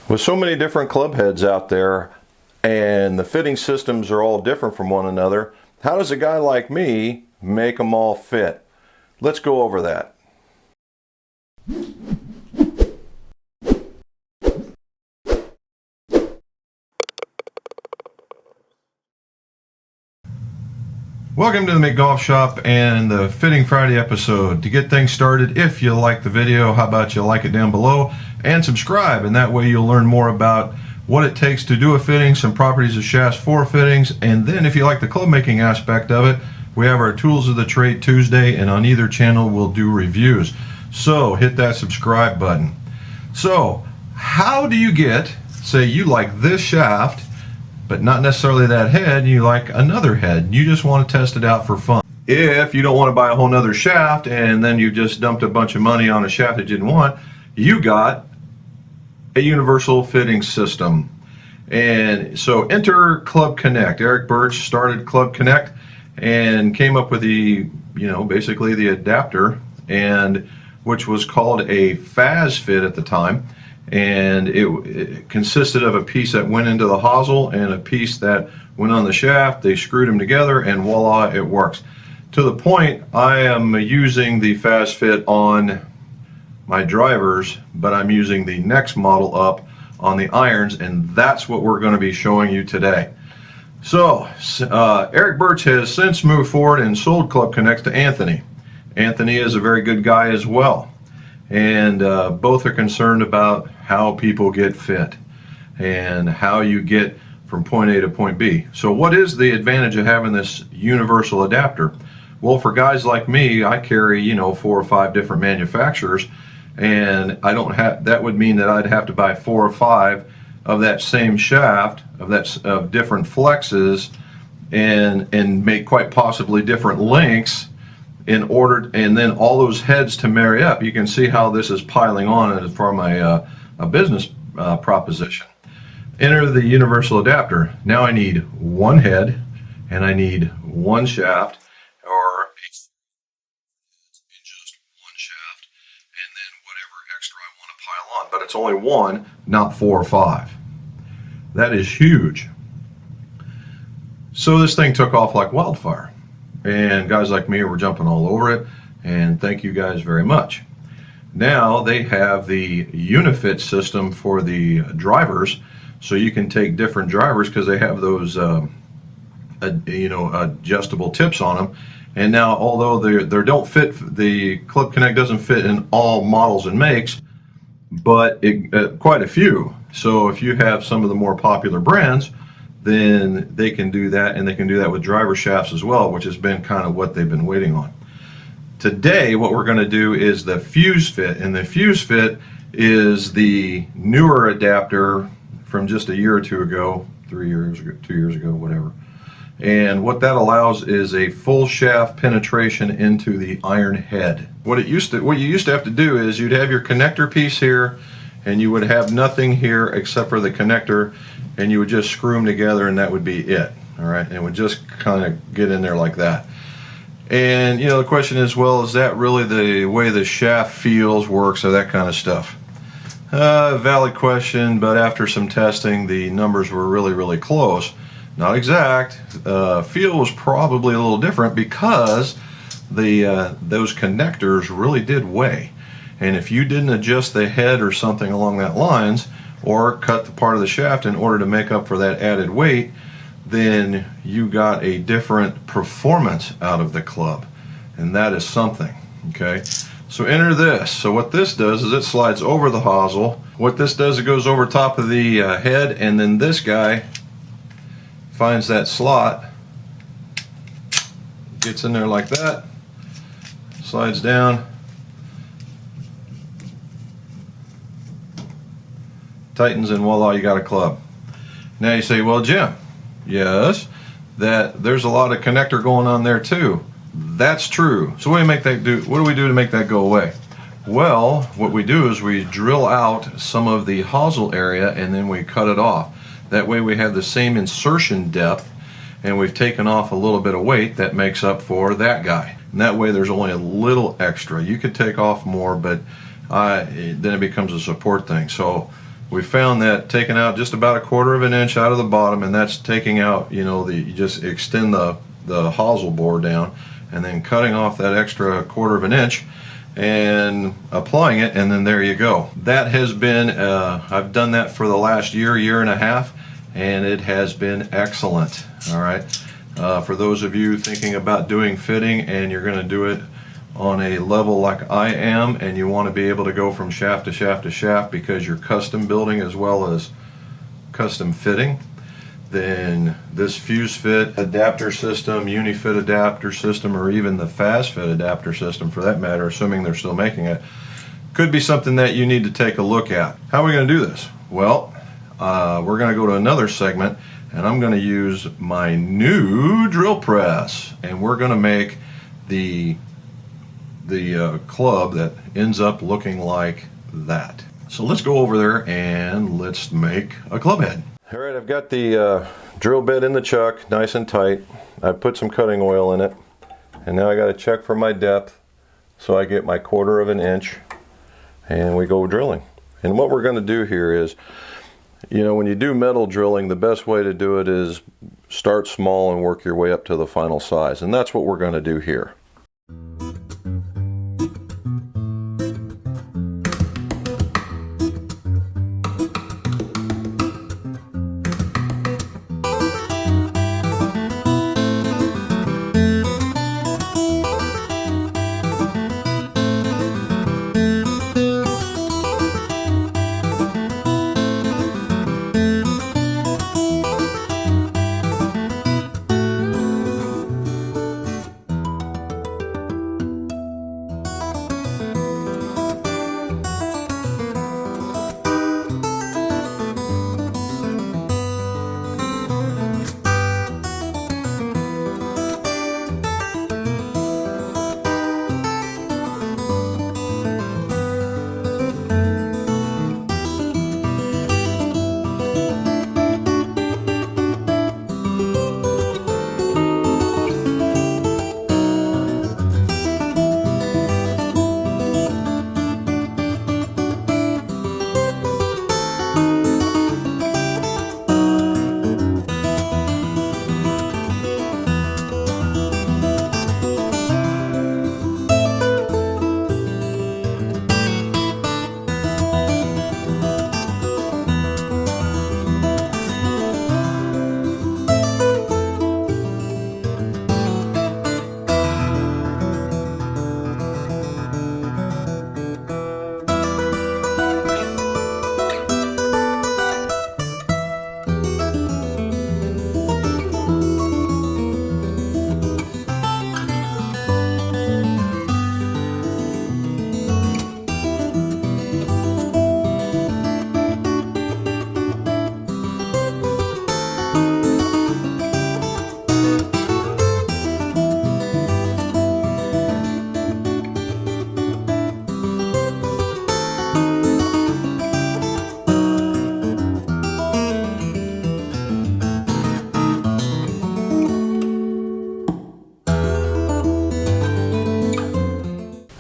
With so many different club heads out there and the fitting systems are all different from one another, how does a guy like me make them all fit? Let's go over that. Welcome to the McGolf shop and the Fitting Friday episode. To get things started, if you like the video, how about you like it down below and subscribe, and that way you'll learn more about what it takes to do a fitting, some properties of shafts for fittings, and then if you like the club making aspect of it, we have our Tools of the Trade Tuesday, and on either channel we'll do reviews. So hit that subscribe button. So how do you get, say you like this shaft, but not necessarily that head, you like another head, you just want to test it out for fun. If you don't want to buy a whole nother shaft and then you just dumped a bunch of money on a shaft that you didn't want, you got a universal fitting system. And so enter Club Connect. Eric Birch started Club Connect and came up with the, basically the adapter, and which was called a Faz Fit at the time. And it consisted of a piece that went into the hosel and a piece that went on the shaft. They screwed them together and voila, it works. To the point, I am using the Faz Fit on my drivers, but I'm using the next model up on the irons, and that's what we're going to be showing you today. So Eric Birch has since moved forward and sold Club Connect to Anthony. Anthony is a very good guy as well, and both are concerned about how people get fit and how you get from point A to point B. So what is the advantage of having this universal adapter? Well, for guys like me, I carry 4 or 5 different manufacturers, and I don't have, that would mean that I'd have to buy 4 or 5 of that same shaft of different flexes and make quite possibly different lengths in order, and then all those heads to marry up. You can see how this is piling on as for my a business proposition. Enter the universal adapter. Now I need one head and I need one shaft, or in just one shaft, and then whatever extra I want to pile on, but it's only one, not 4 or 5. That is huge. So this thing took off like wildfire, and guys like me were jumping all over it, and thank you guys very much. Now they have the Unifit system for the drivers, so you can take different drivers because they have those adjustable tips on them. And now, although they don't fit, the Club Connect doesn't fit in all models and makes, but quite a few. So if you have some of the more popular brands, then they can do that, and they can do that with driver shafts as well, which has been kind of what they've been waiting on. Today what we're going to do is the Fuse Fit, and the Fuse Fit is the newer adapter from just a year or two ago, 3 years ago, 2 years ago, whatever. And what that allows is a full shaft penetration into the iron head. What you used to have to do is you'd have your connector piece here, and you would have nothing here except for the connector, and you would just screw them together, and that would be it. All right, and it would just kind of get in there like that. And the question is, well, is that really the way the shaft feels, works, or that kind of stuff? Valid question, but after some testing, the numbers were really close. Not exact. Feel was probably a little different because those connectors really did weigh. And if you didn't adjust the head or something along that lines, or cut the part of the shaft in order to make up for that added weight, then you got a different performance out of the club, and that is something. Okay, so enter this. So what this does is it slides over the hosel. What this does, it goes over top of the head, and then this guy finds that slot, gets in there like that, slides down, tightens, and voila, you got a club. Now you say, well, Jim, yes, that there's a lot of connector going on there too. That's true. So what do we do to make that go away? Well, what we do is we drill out some of the hosel area and then we cut it off. That way we have the same insertion depth, and we've taken off a little bit of weight that makes up for that guy. And that way there's only a little extra. You could take off more, but then it becomes a support thing. So we found that taking out just about 1/4 of an inch out of the bottom, and that's taking out, you know, you just extend the hosel bore down, and then cutting off that extra 1/4 of an inch and applying it, and then there you go. That has been, I've done that for the last year and a half, and it has been excellent. All right, for those of you thinking about doing fitting and you're going to do it on a level like I am, and you want to be able to go from shaft to shaft to shaft because you're custom building as well as custom fitting, then this fuse fit adapter system, unifit adapter system, or even the fast fit adapter system for that matter, assuming they're still making it, could be something that you need to take a look at. How are we going to do this? Well, we're going to go to another segment, and I'm going to use my new drill press, and we're going to make the club that ends up looking like that. So let's go over there and let's make a club head. All right, I've got the drill bit in the chuck, nice and tight. I put some cutting oil in it, and now I got to check for my depth, so I get my 1/4 of an inch, and we go drilling. And what we're going to do here is, you know, when you do metal drilling, the best way to do it is start small and work your way up to the final size, and that's what we're going to do here.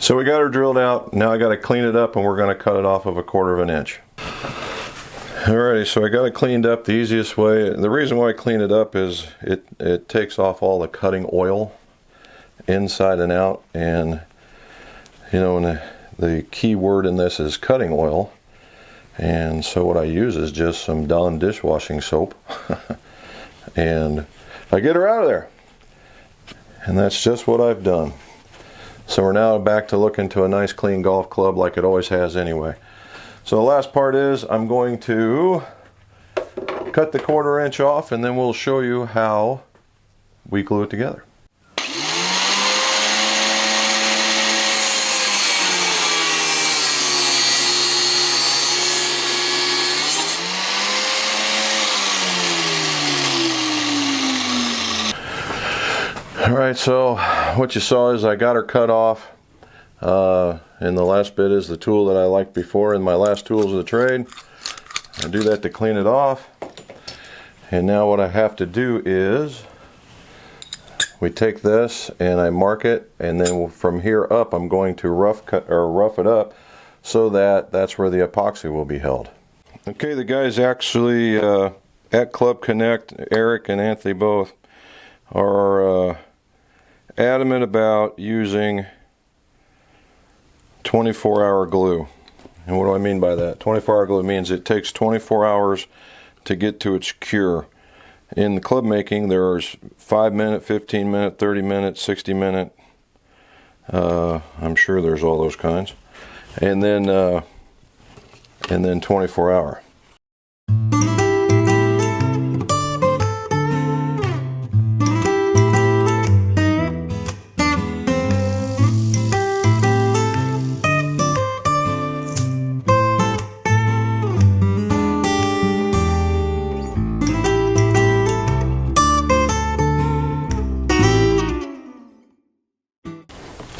So we got her drilled out. Now I got to clean it up, and we're going to cut it off of 1/4 of an inch. Alrighty, so I got it cleaned up the easiest way. The reason why I clean it up is it takes off all the cutting oil inside and out, and you know, and the key word in this is cutting oil. And so what I use is just some Dawn dishwashing soap and I get her out of there, and that's just what I've done. So we're now back to looking to a nice clean golf club like it always has anyway. So the last part is I'm going to cut the 1/4 inch off, and then we'll show you how we glue it together. Alright, so what you saw is I got her cut off, and the last bit is the tool that I liked before in my last tools of the trade. I do that to clean it off, and now what I have to do is we take this and I mark it, and then from here up I'm going to rough it up so that that's where the epoxy will be held. Okay, the guys actually at Club Connect, Eric and Anthony both, are adamant about using 24-hour glue. And what do I mean by that? 24-hour glue means it takes 24 hours to get to its cure. In the club making, there's 5-minute, 15-minute, 30-minute, 60-minute. I'm sure there's all those kinds. And then 24-hour.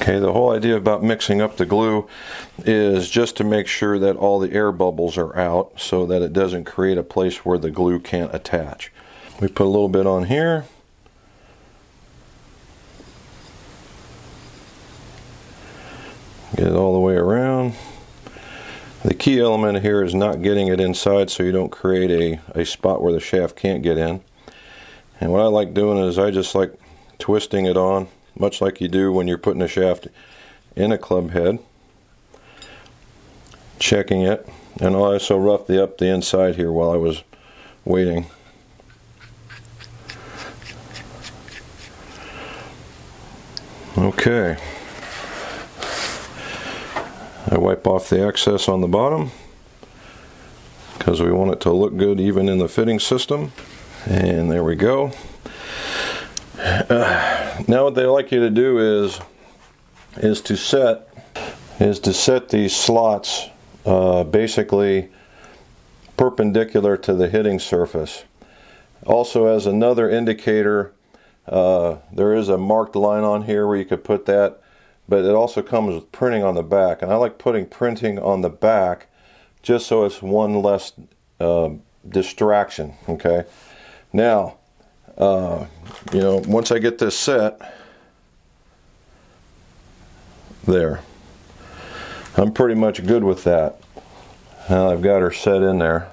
Okay, the whole idea about mixing up the glue is just to make sure that all the air bubbles are out so that it doesn't create a place where the glue can't attach. We put a little bit on here. Get it all the way around. The key element here is not getting it inside so you don't create a spot where the shaft can't get in. And what I like doing is I just like twisting it on, much like you do when you're putting a shaft in a club head, checking it, and I also roughed up the inside here while I was waiting. Okay, I wipe off the excess on the bottom because we want it to look good even in the fitting system, and there we go. Now what they like you to do is to set these slots basically perpendicular to the hitting surface. Also, as another indicator, there is a marked line on here where you could put that, but it also comes with printing on the back, and I like putting printing on the back just so it's one less distraction. Okay, now you know, once I get this set, there, I'm pretty much good with that. Now I've got her set in there.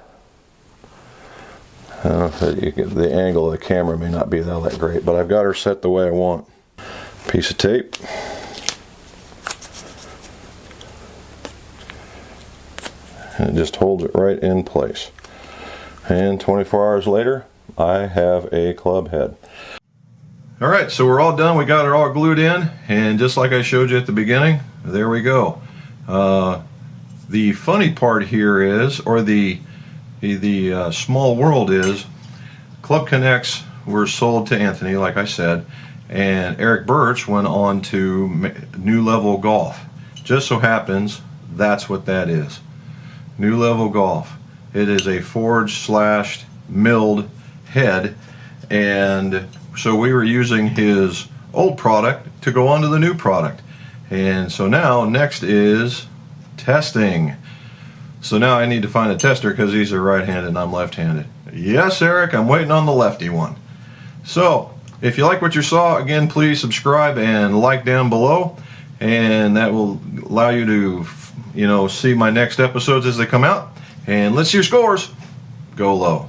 I don't know if the angle of the camera may not be all that great, but I've got her set the way I want. Piece of tape. And it just holds it right in place. And 24 hours later, I have a club head. Alright, so we're all done. We got it all glued in, and just like I showed you at the beginning, there we go. The funny part here is, or the small world is, Club Conex were sold to Anthony, like I said, and Eric Birch went on to New Level Golf. Just so happens that's what that is. New Level Golf. It is a forged / milled head, and so we were using his old product to go on to the new product. And so now next is testing. So now I need to find a tester because these are right-handed and I'm left-handed. Yes, Eric, I'm waiting on the lefty one. So if you like what you saw, again, please subscribe and like down below, and that will allow you to, you know, see my next episodes as they come out. And let's see your scores. Go low.